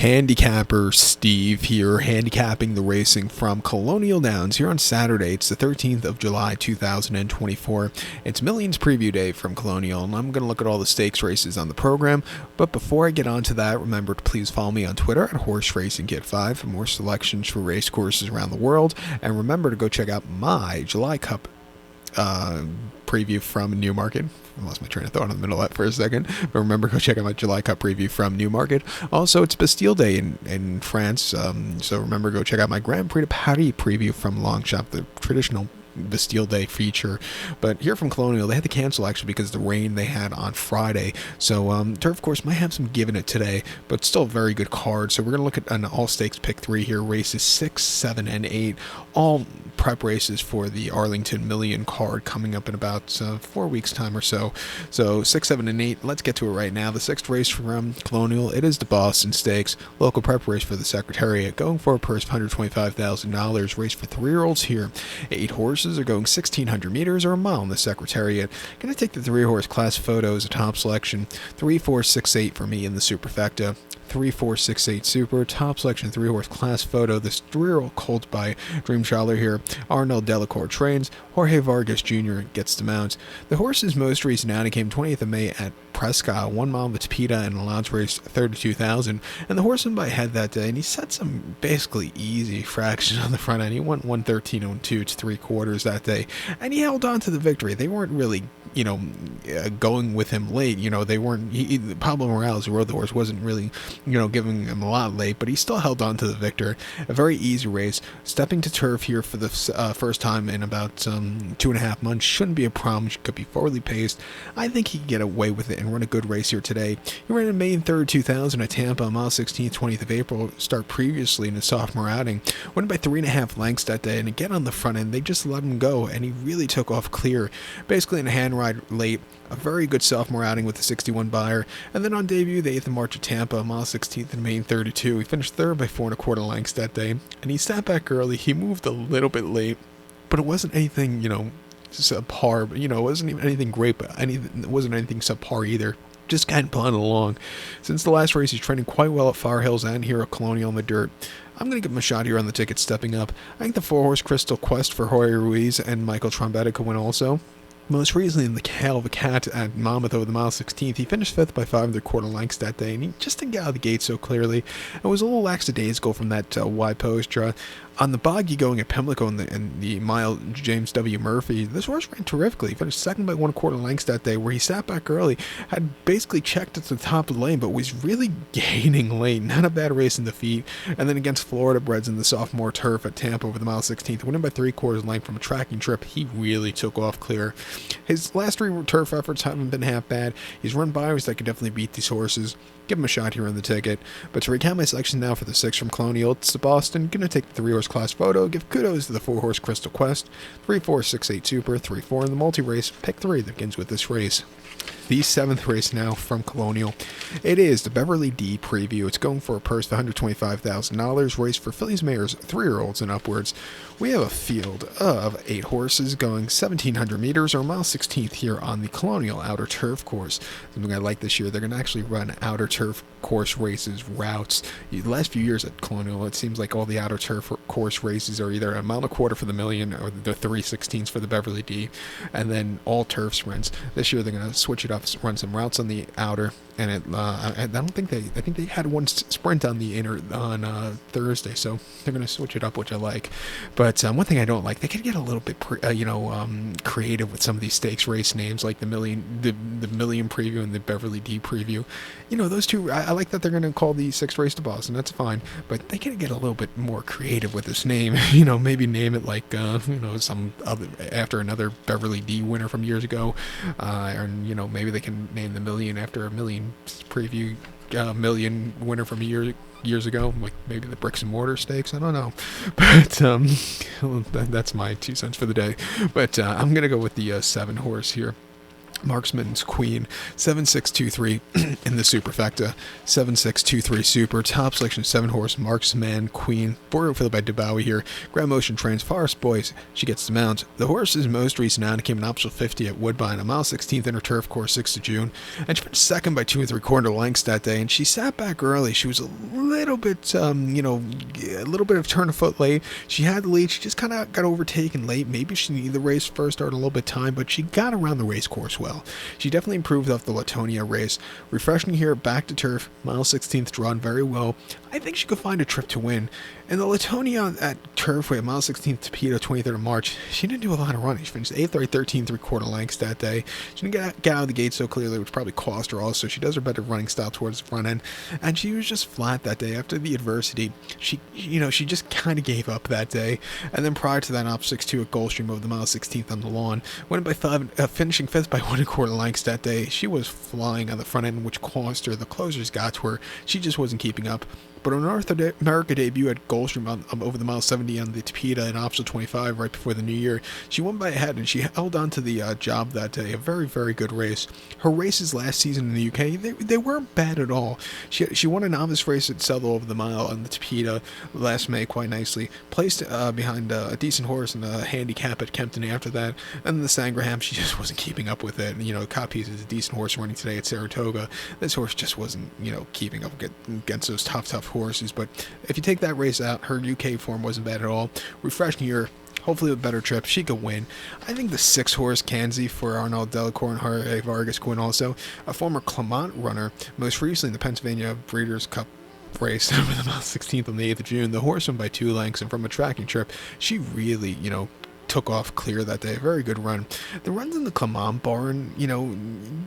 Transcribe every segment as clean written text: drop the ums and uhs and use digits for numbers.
Handicapper Steve here, handicapping the racing from Colonial Downs here on Saturday. It's the 13th of July, 2024. It's Millions Preview Day from Colonial, and I'm going to look at all the stakes races on the program. But before I get on to that, remember to please follow me on Twitter at Horse Racing Kit 5 for more selections for race courses around the world. And remember to go check out my July Cup preview from Newmarket. I lost my train of thought in the middle of that for a second, but remember, go check out my July Cup preview from Newmarket. Also, it's Bastille Day in France, so remember, go check out my Grand Prix de Paris preview from Longchamp, the traditional Bastille Day feature. But here from Colonial, they had to cancel actually because of the rain they had on Friday. So Turf Course might have some giving it today, but still a very good card. So we're going to look at an all stakes pick 3 here, races 6, 7, and 8, all prep races for the Arlington Million card coming up in about 4 weeks time or so. So 6, 7, and 8, let's get to it right now. The 6th race from Colonial, it is the Boston Stakes, local prep race for the Secretariat, going for a purse of $125,000, race for 3-year-olds here. 8 horses are going 1,600 meters or a mile in the Secretariat. Going to take the 3-horse class photo as a top selection. 3, 4, 6, 8 for me in the superfecta. 3, 4, 6, 8 super. Top selection 3-horse class photo. This 3-year-old colt by Dream Schaller here. Arnold Delacour trains. Jorge Vargas Jr. gets the mount. The horse's most recent outing came 20th of May at Prescott, 1 mile of the Tapeta and allowed to race 32,000. And the horse went by head that day, and he set some basically easy fractions on the front end. He went 113.02 to 3/4 that day, and he held on to the victory. They weren't really, going with him late. They weren't. Pablo Morales, who rode the horse, wasn't really, giving him a lot late, but he still held on to the victor. A very easy race. Stepping to turf here for the first time in about 2.5 months shouldn't be a problem. Could be forwardly paced. I think he could get away with it and run a good race here today. He ran in May 3rd, 2000 at Tampa, mile 16th, 20th of April, start previously in his sophomore outing. Went by 3.5 lengths that day, and again on the front end, they just let him go, and he really took off clear. Basically in a hand ride late, a very good sophomore outing with the 61 buyer, and then on debut, the 8th of March at Tampa, mile 16th in May 32. He finished 3rd by 4.25 lengths that day, and he sat back early. He moved a little bit late, but it wasn't anything, subpar, but, it wasn't even anything great, but it wasn't anything subpar either. Just kind of plodding along. Since the last race, he's training quite well at Far Hills and here at Colonial in the dirt. I'm going to give him a shot here on the ticket stepping up. I think the 4-horse Crystal Quest for Jorge Ruiz and Michael Trombetta could win also. Most recently in the Hail of a Cat at Monmouth over the mile 16th, he finished 5th by 5.25 lengths that day, and he just didn't get out of the gate so clearly. It was a little lackadaisical from that wide post draw. On the boggy going at Pimlico in the mile James W. Murphy, this horse ran terrifically. He finished 2nd by 1.25 lengths that day, where he sat back early, had basically checked at the top of the lane, but was really gaining late. Not a bad race in the feet. And then against Florida Breds in the sophomore turf at Tampa over the mile 16th, winning by 3/4 length from a tracking trip, he really took off clear. His last 3 turf efforts haven't been half bad. He's run buyers that could definitely beat these horses. Give him a shot here on the ticket. But to recount my selection now for the 6 from Colonial, it's the Boston. Gonna take the 3-horse class photo. Give kudos to the 4-horse Crystal Quest. 3, 4, 6, 8 super. 3, 4 in the multi-race. Pick 3 that begins with this race. The 7th race now from Colonial. It is the Beverly D preview. It's going for a purse of $125,000. Race for fillies, mares, 3-year-olds and upwards. We have a field of 8 horses going 1,700 meters or mile 16th here on the Colonial Outer Turf Course. Something I like this year, they're going to actually run outer turf course races, routes. The last few years at Colonial, it seems like all the outer turf course races are either 1.25 miles for the Million or the 3/16 for the Beverly D, and then all turf sprints. This year they're going to switch it up, run some routes on the outer, and I think they had one sprint on the inner on Thursday, so they're going to switch it up, which I like. But one thing I don't like, they could get a little bit creative with some of these stakes race names, like the Million preview and the Beverly D preview. Those two, I like that they're going to call the 6th race to Boston. That's fine, but they can get a little bit more creative with this name. Maybe name it like some other after another Beverly D winner from years ago, or maybe they can name the Million after a Million preview Million winner from years ago, like maybe the Bricks and Mortar Stakes. I don't know, but that's my 2 cents for the day. But I'm gonna go with the 7 horse here. Marksman's Queen, 7623 in the superfecta, 7623 super, top selection 7 horse, Marksman Queen, border filled by DeBowie here, ground motion trains, Forest Boys, she gets the mount. The horse's most recent out came in optional 50 at Woodbine, a mile 16th in her turf course, 6th of June, and she finished second by 2 3/4 lengths that day, and she sat back early. She was a little bit, a little bit of turn of foot late. She had the lead, she just kind of got overtaken late. Maybe she needed the race first, started a little bit time, but she got around the race course well. She definitely improved off the Latonia race. Refreshing here, back to turf, mile 16th, drawn very well. I think she could find a trip to win. And the Latonia at Turfway, mile 16th to Pito, 23rd of March, she didn't do a lot of running. She finished 8th right 13 3/4 lengths that day. She didn't get out of the gate so clearly, which probably cost her also. She does her better running style towards the front end. And she was just flat that day. After the adversity, she just kind of gave up that day. And then prior to that, op 6-2 at Gulfstream over the mile 16th on the lawn. Went by 5, finishing 5th by 1 1/4 lengths that day. She was flying on the front end, which cost her. The closers got to her. She just wasn't keeping up. But on North America debut at Gulfstream over the mile 70 on the Tapeta in optional 25 right before the new year, she won by a head and she held on to the job that day. A very, very good race. Her races last season in the UK, they weren't bad at all. She won a novice race at Sello over the mile on the Tapeta last May quite nicely. Placed behind a decent horse in a handicap at Kempton after that. And the Sangraham, she just wasn't keeping up with it. Copies is a decent horse running today at Saratoga. This horse just wasn't, keeping up against those tough horses. But if you take that race out, her UK form wasn't bad at all. Refreshing here, hopefully with a better trip, she could win. I think the 6 horse Kanzi for Arnaud Delacour and Jorge Vargas could win also. A former Clement runner, most recently in the Pennsylvania Breeders' Cup race over the mile 16th on the 8th of June. The horse won by 2 lengths, and from a tracking trip, she really, took off clear that day. Very good run. The runs in the Clement barn,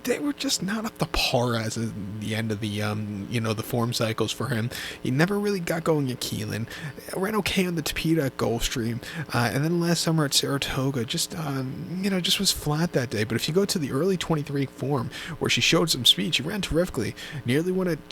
they were just not up to par as at the end of the the form cycles for him. He never really got going at Keelan. Ran okay on the Tapeta at Gulfstream, and then last summer at Saratoga, just was flat that day. But if you go to the early 23 form where she showed some speed, she ran terrifically. Nearly won at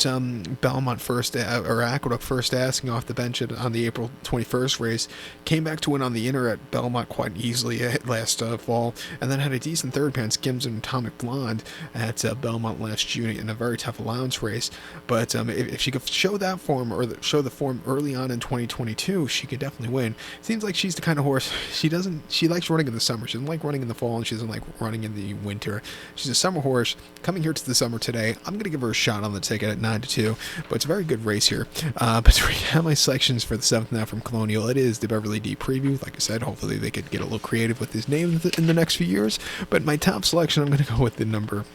Belmont first or Aqueduct first, asking off the bench on the April 21st race. Came back to win on the inner at Belmont quite easily last fall, and then had a decent third pair on Skims and Atomic Blonde at Belmont last June in a very tough allowance race. But if she could show that form or show the form early on in 2022, she could definitely win. Seems like she's the kind of horse she likes running in the summer. She doesn't like running in the fall, and she doesn't like running in the winter. She's a summer horse coming here to the summer today. I'm gonna give her a shot on the ticket at 9-2, but it's a very good race here. But to recap my selections for the 7th now from Colonial, it is the Beverly D preview. Like I said, hopefully they could get a little creative with his name in the next few years. But my top selection, I'm going to go with the number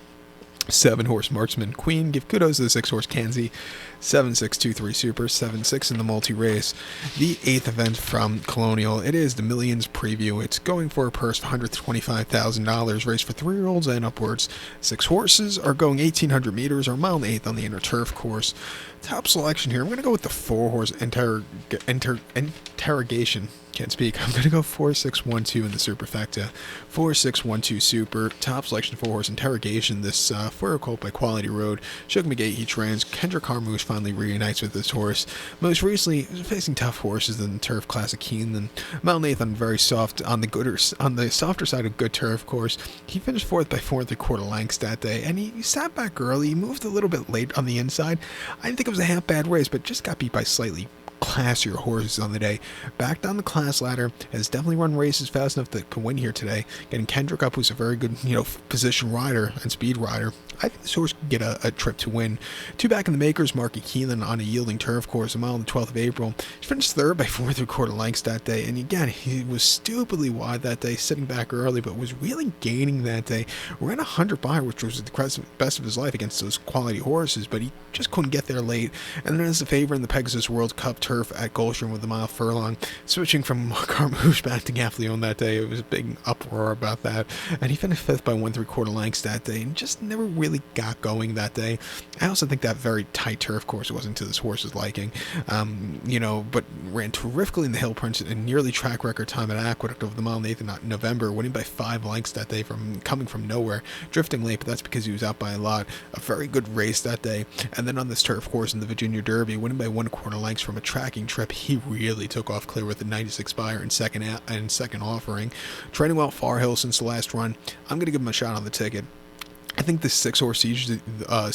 7 horse Marksman Queen. Give kudos to the 6 horse Kanzi, 7623 super, 7-6 in the multi race. The 8th event from Colonial, it is the Millions preview. It's going for a purse of $125,000, race for 3-year-olds and upwards. 6 horses are going 1,800 meters or mile and 1/8 on the inner turf course. Top selection here, I'm going to go with the 4 horse Interrogation. Can't speak. I'm going to go 4-6-1-2 in the superfecta. 4-6-1-2 super. Top selection 4 horse Interrogation. This four colt by Quality Road. Shug McGee he trains. Kendrick Harmouche finally reunites with this horse. Most recently, he was facing tough horses in the turf classic Keeneland. Mount Nathan very soft on the softer side of good turf course. He finished 4th by 4 3/4 lengths that day, and he sat back early. He moved a little bit late on the inside. I didn't think it was a half bad race, but just got beat by slightly classier horses on the day. Back down the class ladder, has definitely run races fast enough to win here today. Getting Kendrick up, who's a very good, position rider and speed rider. I think this horse could get a trip to win. 2 back in the makers, Marky Keelan on a yielding turf course, a mile on the 12th of April. He finished 3rd by 4 3/4 lengths that day, and again, he was stupidly wide that day, sitting back early, but was really gaining that day. Ran 100 by, which was the best of his life against those quality horses, but he just couldn't get there late. And then as the favorite in the Pegasus World Cup turf at Gulfstream with a mile furlong, switching from Carmouche back to Gaffleon that day. It was a big uproar about that, and he finished 5th by 1 3/4 lengths that day, and just never really got going that day. I also think that very tight turf course wasn't to this horse's liking, but ran terrifically in the Hill Prince and nearly track record time at Aqueduct over the mile in November, winning by 5 lengths that day coming from nowhere, drifting late, but that's because he was out by a lot. A very good race that day, and then on this turf course in the Virginia Derby, winning by 1/4 lengths from a tracking trip, he really took off clear with the 96 buyer and second offering. Training well Far Hill since the last run. I'm going to give him a shot on the ticket. I think the 6-horse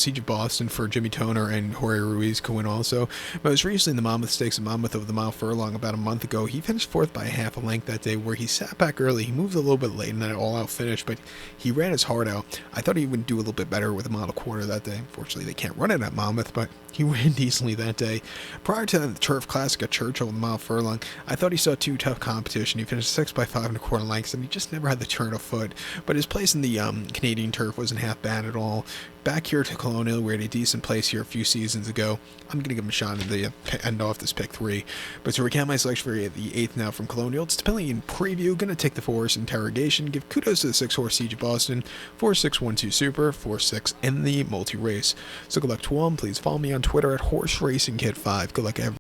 Siege of Boston for Jimmy Toner and Jorge Ruiz could win also. Most recently in the Monmouth Stakes in Monmouth over the mile furlong about a month ago, he finished fourth by half a length that day, where he sat back early. He moved a little bit late in that all-out finish, but he ran his heart out. I thought he would do a little bit better with a mile and a quarter that day. Unfortunately, they can't run it at Monmouth, but he ran decently that day. Prior to the Turf Classic at Churchill in the mile furlong, I thought he saw too tough competition. He finished 6 by 5 1/4 lengths, and he just never had the turn of foot. But his place in the Canadian turf wasn't half bad at all. Back here to Colonial, we had a decent place here a few seasons ago. I'm going to give him a shot at the end off this pick 3. But to recount my selection for the 8th now from Colonial, it's the Pillion Preview. Going to take the 4-horse Interrogation. Give kudos to the 6-horse Siege of Boston. 4-6-1-2 Super. 4-6 in the multi-race. So good luck to all. Please follow me on Twitter at HorseRacingKid5. Good luck, everyone.